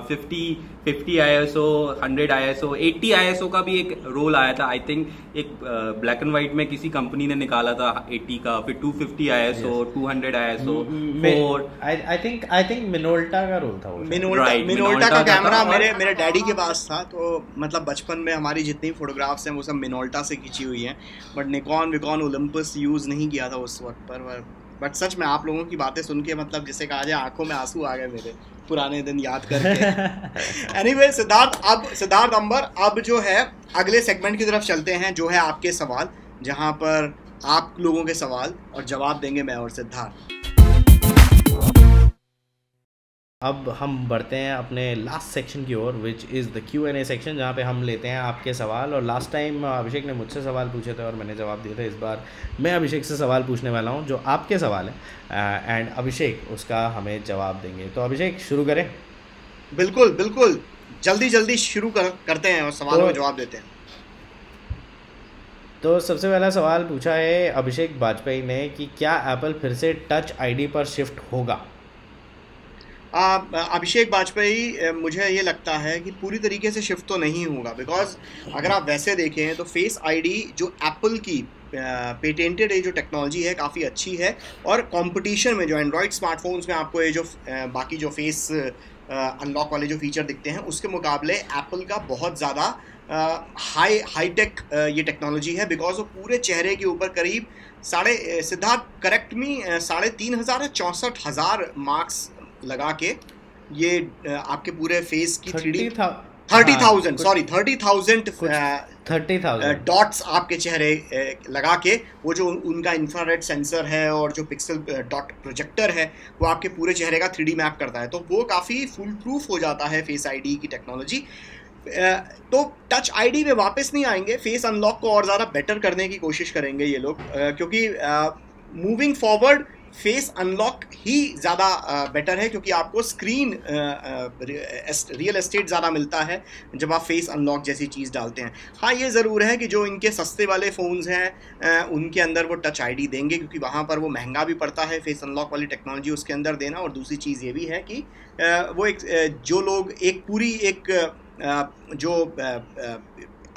Speaker 3: 50 ISO, 100 ISO, 80 ISO का भी एक रोल आया था। आई थिंक एक ब्लैक एंड व्हाइट में किसी कंपनी ने निकाला था 80 का, फिर 250 ISO, 200 ISO, 4
Speaker 2: I think Minolta का रोल था वो।
Speaker 1: मिनोल्टा का कैमरा मेरे डैडी के पास था। तो मतलब बचपन में हमारी जितनी फोटोग्राफ्स हैं वो सब मिनोल्टा से खींची हुई हैं, बट निकॉन विकॉन ओलंपस यूज़ नहीं किया था उस वक्त पर। बट सच में आप लोगों की बातें सुन के मतलब जिसे कहा जाए आंखों में आंसू आ गए मेरे पुराने दिन याद करके। एनीवे सिद्धार्थ अंबर, अब जो है अगले सेगमेंट की तरफ चलते हैं जो है आपके सवाल, जहां पर आप लोगों के सवाल और जवाब देंगे मैं और सिद्धार्थ।
Speaker 2: अब हम बढ़ते हैं अपने लास्ट सेक्शन की ओर which is the Q&A section, जहाँ पे हम लेते हैं आपके सवाल। और लास्ट टाइम अभिषेक ने मुझसे सवाल पूछे थे और मैंने जवाब दिए थे। इस बार मैं अभिषेक से सवाल पूछने वाला हूँ जो आपके सवाल है एंड अभिषेक उसका हमें जवाब देंगे। तो अभिषेक शुरू करें?
Speaker 1: बिल्कुल जल्दी शुरू करते हैं और सवालों में जवाब देते हैं।
Speaker 2: तो सबसे पहला सवाल पूछा है अभिषेक बाजपेयी ने कि क्या एप्पल फिर से टच ID पर शिफ्ट होगा?
Speaker 1: अभिषेक वाजपेयी मुझे ये लगता है कि पूरी तरीके से शिफ्ट तो नहीं होगा, बिकॉज अगर आप वैसे देखें तो फेस आईडी जो एप्पल की पेटेंटेड ये जो टेक्नोलॉजी है काफ़ी अच्छी है, और कंपटीशन में जो एंड्रॉयड स्मार्टफोन्स में आपको ये जो बाकी जो फेस अनलॉक वाले जो फीचर दिखते हैं उसके मुकाबले एप्पल का बहुत ज़्यादा हाई टेक ये टेक्नोलॉजी है, बिकॉज वो पूरे चेहरे के ऊपर करीब सिद्धार्थ करेक्ट मी 3,500 या 64,000 मार्क्स लगा के ये आपके पूरे फेस की 30,000 डॉट्स आपके चेहरे लगा के वो जो उनका इंफ्रारेड सेंसर है और जो पिक्सल डॉट प्रोजेक्टर है वो आपके पूरे चेहरे का 3D मैप करता है, तो वो काफ़ी फुल प्रूफ हो जाता है फेस आईडी की टेक्नोलॉजी। तो टच आईडी में वापस नहीं आएंगे, फेस अनलॉक को और ज़्यादा बेटर करने की कोशिश करेंगे ये लोग, क्योंकि मूविंग फॉरवर्ड फेस अनलॉक ही ज़्यादा बेटर है, क्योंकि आपको स्क्रीन रियल एस्टेट ज़्यादा मिलता है जब आप फेस अनलॉक जैसी चीज़ डालते हैं। हाँ, ये ज़रूर है कि जो इनके सस्ते वाले फ़ोन्स हैं उनके अंदर वो टच आईडी देंगे, क्योंकि वहाँ पर वो महंगा भी पड़ता है फेस अनलॉक वाली टेक्नोलॉजी उसके अंदर देना। और दूसरी चीज़ ये भी है कि वो एक जो लोग एक पूरी एक जो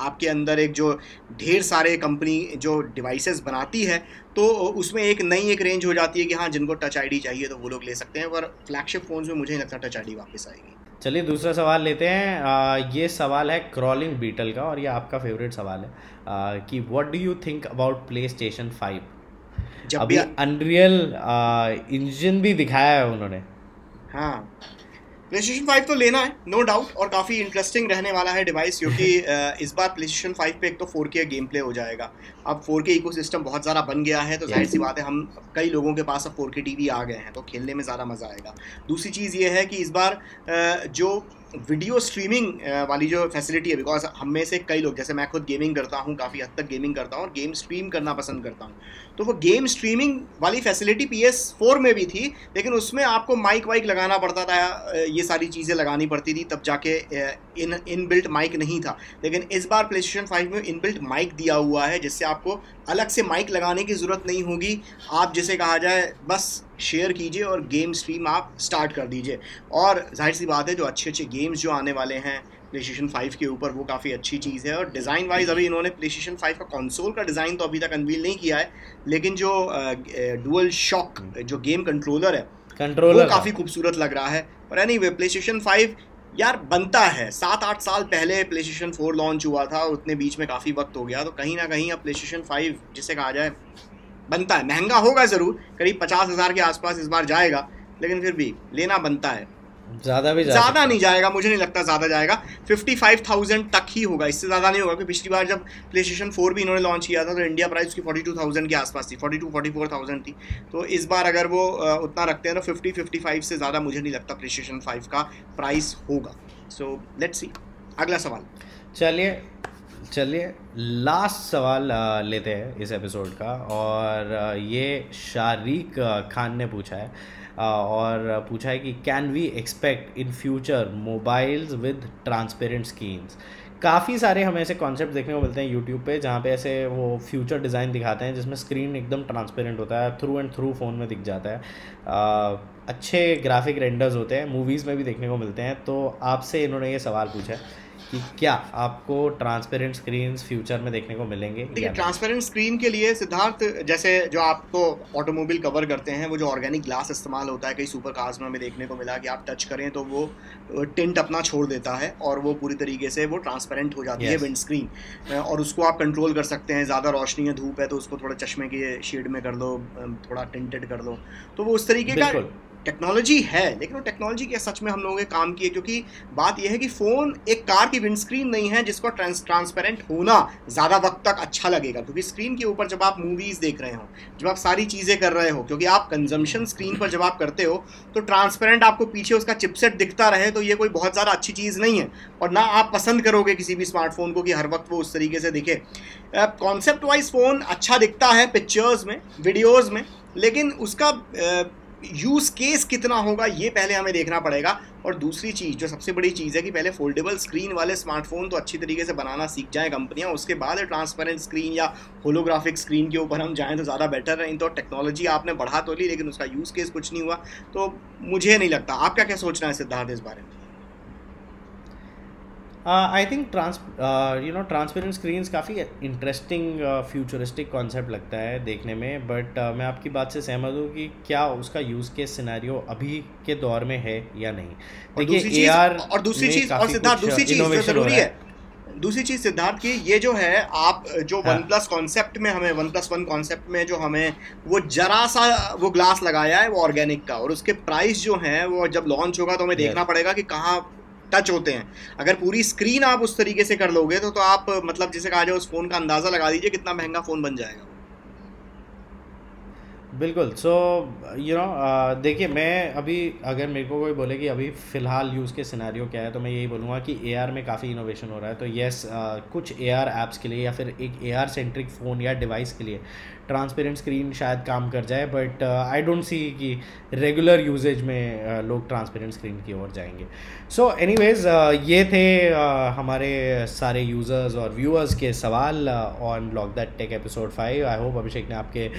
Speaker 1: आपके अंदर एक जो ढेर सारे कंपनी जो डिवाइसेस बनाती है तो उसमें एक नई एक रेंज हो जाती है कि हाँ जिनको टच आईडी चाहिए तो वो लोग ले सकते हैं, पर फ्लैगशिप फ़ोन्स में मुझे नहीं लगता टच आईडी वापस आएगी।
Speaker 2: चलिए दूसरा सवाल लेते हैं। ये सवाल है क्रॉलिंग बीटल का, और ये आपका फेवरेट सवाल है कि what do you think about play station 5? जब अभी अनरियल इंजन भी दिखाया है उन्होंने।
Speaker 1: हाँ, PlayStation 5 तो लेना है नो डाउट, और काफ़ी इंटरेस्टिंग रहने वाला है डिवाइस, क्योंकि इस बार PlayStation 5 पे एक तो 4K गेम प्ले हो जाएगा। अब 4K इकोसिस्टम बहुत ज़्यादा बन गया है, तो जाहिर सी बात है हम कई लोगों के पास अब 4K टीवी आ गए हैं, तो खेलने में ज़्यादा मज़ा आएगा। दूसरी चीज़ ये है कि इस बार जो वीडियो स्ट्रीमिंग वाली जो फैसिलिटी है, बिकॉज हम में से कई लोग, जैसे मैं खुद गेमिंग करता हूँ, काफ़ी हद तक गेमिंग करता हूँ और गेम स्ट्रीम करना पसंद करता हूँ, तो वो गेम स्ट्रीमिंग वाली फैसिलिटी PS4 में भी थी, लेकिन उसमें आपको माइक वाइक लगाना पड़ता था, ये सारी चीज़ें लगानी पड़ती थी, तब जाके इन बिल्ट माइक नहीं था। लेकिन इस बार PlayStation 5 में इन बिल्ट माइक दिया हुआ है, जिससे आपको अलग से माइक लगाने की ज़रूरत नहीं होगी। आप जिसे कहा जाए बस शेयर कीजिए और गेम स्ट्रीम आप स्टार्ट कर दीजिए। और जाहिर सी बात है जो अच्छे अच्छे गेम्स जो आने वाले हैं PlayStation 5 के ऊपर वो काफ़ी अच्छी चीज़ है। और डिज़ाइन वाइज अभी इन्होंने PlayStation 5 का कंसोल का डिज़ाइन तो अभी तक अनवील नहीं किया है, लेकिन जो डुअल शॉक जो गेम कंट्रोलर है वो काफ़ी खूबसूरत लग रहा है। और एनीवे PlayStation 5 यार बनता है, 7-8 साल पहले PlayStation 4 लॉन्च हुआ था, उतने बीच में काफ़ी वक्त हो गया, तो कहीं ना कहीं अब PlayStation 5 जिसे कहा जाए बनता है। महंगा होगा ज़रूर, करीब 50,000 के आसपास इस बार जाएगा, लेकिन फिर भी लेना बनता है। ज़्यादा नहीं जाएगा, मुझे नहीं लगता ज़्यादा जाएगा, 55,000 तक ही होगा, इससे ज़्यादा नहीं होगा। क्योंकि पिछली बार जब PlayStation 4 भी इन्होंने लॉन्च किया था तो इंडिया प्राइस की 42,000 के आसपास थी, 42-44,000 थी। तो इस बार अगर वो उतना रखते हैं तो 50-55 से ज़्यादा मुझे नहीं लगता PlayStation 5 का प्राइस होगा। सो लेट्स सी, अगला सवाल।
Speaker 2: चलिए लास्ट सवाल लेते हैं इस एपिसोड का, और ये शारिक खान ने पूछा है, और पूछा है कि can we expect in future mobiles with transparent screens? काफ़ी सारे हमें ऐसे कॉन्सेप्ट देखने को मिलते हैं यूट्यूब पे, जहाँ पे ऐसे वो फ्यूचर डिज़ाइन दिखाते हैं जिसमें स्क्रीन एकदम ट्रांसपेरेंट होता है, थ्रू एंड थ्रू फ़ोन में दिख जाता है, अच्छे ग्राफिक रेंडर्स होते हैं, मूवीज़ में भी देखने को मिलते हैं। तो आपसे इन्होंने ये सवाल पूछा है कि क्या आपको ट्रांसपेरेंट स्क्रीन्स फ्यूचर में देखने को मिलेंगे?
Speaker 1: देखिए, ट्रांसपेरेंट स्क्रीन के लिए सिद्धार्थ, जैसे जो आपको ऑटोमोबाइल कवर करते हैं वो जो ऑर्गेनिक ग्लास इस्तेमाल होता है, कई सुपर कार्स में हमें देखने को मिला कि आप टच करें तो वो टिंट अपना छोड़ देता है और वो पूरी तरीके से वो ट्रांसपेरेंट हो जाती है विंड स्क्रीन, और उसको आप कंट्रोल कर सकते हैं। ज़्यादा रोशनी है, धूप है, तो उसको थोड़ा चश्मे के शेड में कर दो, थोड़ा टिंटेड कर दो, तो वो उस तरीके का टेक्नोलॉजी है। लेकिन वो टेक्नोलॉजी क्या सच में हम लोगों ने काम की है? क्योंकि बात यह है कि फ़ोन एक कार की विंडस्क्रीन नहीं है जिसको ट्रांसपेरेंट होना ज़्यादा वक्त तक अच्छा लगेगा, क्योंकि स्क्रीन के ऊपर जब आप मूवीज़ देख रहे हो, जब आप सारी चीज़ें कर रहे हो, क्योंकि आप कंजम्पशन स्क्रीन पर जब आप करते हो तो ट्रांसपेरेंट आपको पीछे उसका चिपसेट दिखता रहे तो ये कोई बहुत ज़्यादा अच्छी चीज़ नहीं है, और ना आप पसंद करोगे किसी भी स्मार्टफोन को कि हर वक्त वो उस तरीके से दिखे। कॉन्सेप्ट वाइज फ़ोन अच्छा दिखता है पिक्चर्स में, वीडियोज़ में, लेकिन उसका यूज़ केस कितना होगा ये पहले हमें देखना पड़ेगा। और दूसरी चीज़ जो सबसे बड़ी चीज़ है कि पहले फोल्डेबल स्क्रीन वाले स्मार्टफोन तो अच्छी तरीके से बनाना सीख जाएं कंपनियां, उसके बाद ट्रांसपेरेंट स्क्रीन या होलोग्राफिक स्क्रीन के ऊपर हम जाएं तो ज़्यादा बेटर है। तो टेक्नोलॉजी आपने बढ़ा तो ली लेकिन उसका यूज़ केस कुछ नहीं हुआ, तो मुझे नहीं लगता। आपका क्या सोचना है सिद्धार्थ इस बारे में?
Speaker 2: आई थिंक ट्रांसपेरेंट स्क्रीन्स काफ़ी इंटरेस्टिंग फ्यूचरिस्टिक कॉन्सेप्ट लगता है देखने में, बट मैं आपकी बात से सहमत हूँ कि क्या उसका यूज़ केस सिनेरियो अभी के दौर में है या नहीं। देखिए AR
Speaker 1: और दूसरी चीज़ और सिद्धार्थ दूसरी चीज़ जो ज़रूरी है, दूसरी चीज़ सिद्धार्थ की ये जो है, आप जो वन प्लस कॉन्सेप्ट में हमें OnePlus 1 कॉन्सेप्ट में जो हमें वो जरा सा वो ग्लास लगाया है वो ऑर्गेनिक का, और उसके प्राइस जो हैं वो जब लॉन्च होगा तो हमें देखना पड़ेगा कि कहाँ टच होते हैं। अगर पूरी स्क्रीन आप उस तरीके से कर लोगे तो आप मतलब जिसे कहा जाए उस फ़ोन का अंदाज़ा लगा दीजिए कितना महंगा फ़ोन बन जाएगा।
Speaker 2: बिल्कुल। सो देखिए, मैं अभी अगर मेरे को कोई बोले कि अभी फ़िलहाल यूज़ के सिनेरियो क्या है, तो मैं यही बोलूँगा कि AR में काफ़ी इनोवेशन हो रहा है। तो येस, कुछ AR ऐप्स के लिए या फिर एक AR सेंट्रिक फ़ोन या डिवाइस के लिए ट्रांसपेरेंट स्क्रीन शायद काम कर जाए, बट आई डोंट सी कि रेगुलर यूजेज में लोग ट्रांसपेरेंट स्क्रीन की ओर जाएंगे। सो एनीवेज, ये थे हमारे सारे यूज़र्स और व्यूअर्स के सवाल on blog that tech episode 5। I hope Abhishek ने आपके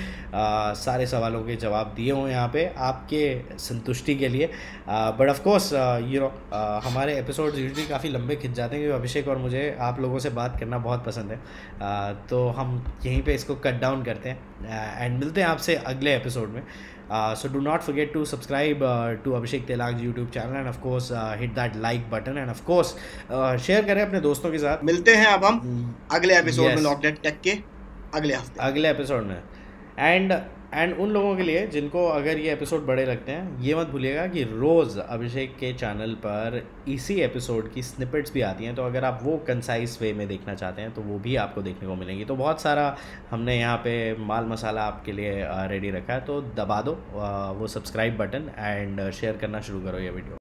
Speaker 2: सारे सवालों के जवाब दिए हों यहाँ पे आपके संतुष्टि के लिए। बट ऑफ कोर्स हमारे एपिसोड्स यूजुअली काफ़ी लंबे खिंच जाते हैं क्योंकि अभिषेक और मुझे आप लोगों से बात करना बहुत पसंद है। तो हम यहीं पे इसको कट डाउन करते हैं एंड मिलते हैं आपसे अगले एपिसोड में। So do not forget to subscribe to Abhishek Telang's YouTube channel and of course hit that like button and of course share करें अपने दोस्तों के साथ।
Speaker 1: मिलते हैं अब हम अगले एपिसोड में लॉक दैट टेक के अगले एपिसोड
Speaker 2: में। एंड उन लोगों के लिए जिनको अगर ये एपिसोड बड़े लगते हैं, ये मत भूलिएगा कि रोज़ अभिषेक के चैनल पर इसी एपिसोड की स्निपेट्स भी आती हैं, तो अगर आप वो कंसाइज वे में देखना चाहते हैं तो वो भी आपको देखने को मिलेंगी। तो बहुत सारा हमने यहाँ पे माल मसाला आपके लिए रेडी रखा है, तो दबा दो वो सब्सक्राइब बटन एंड शेयर करना शुरू करो ये वीडियो।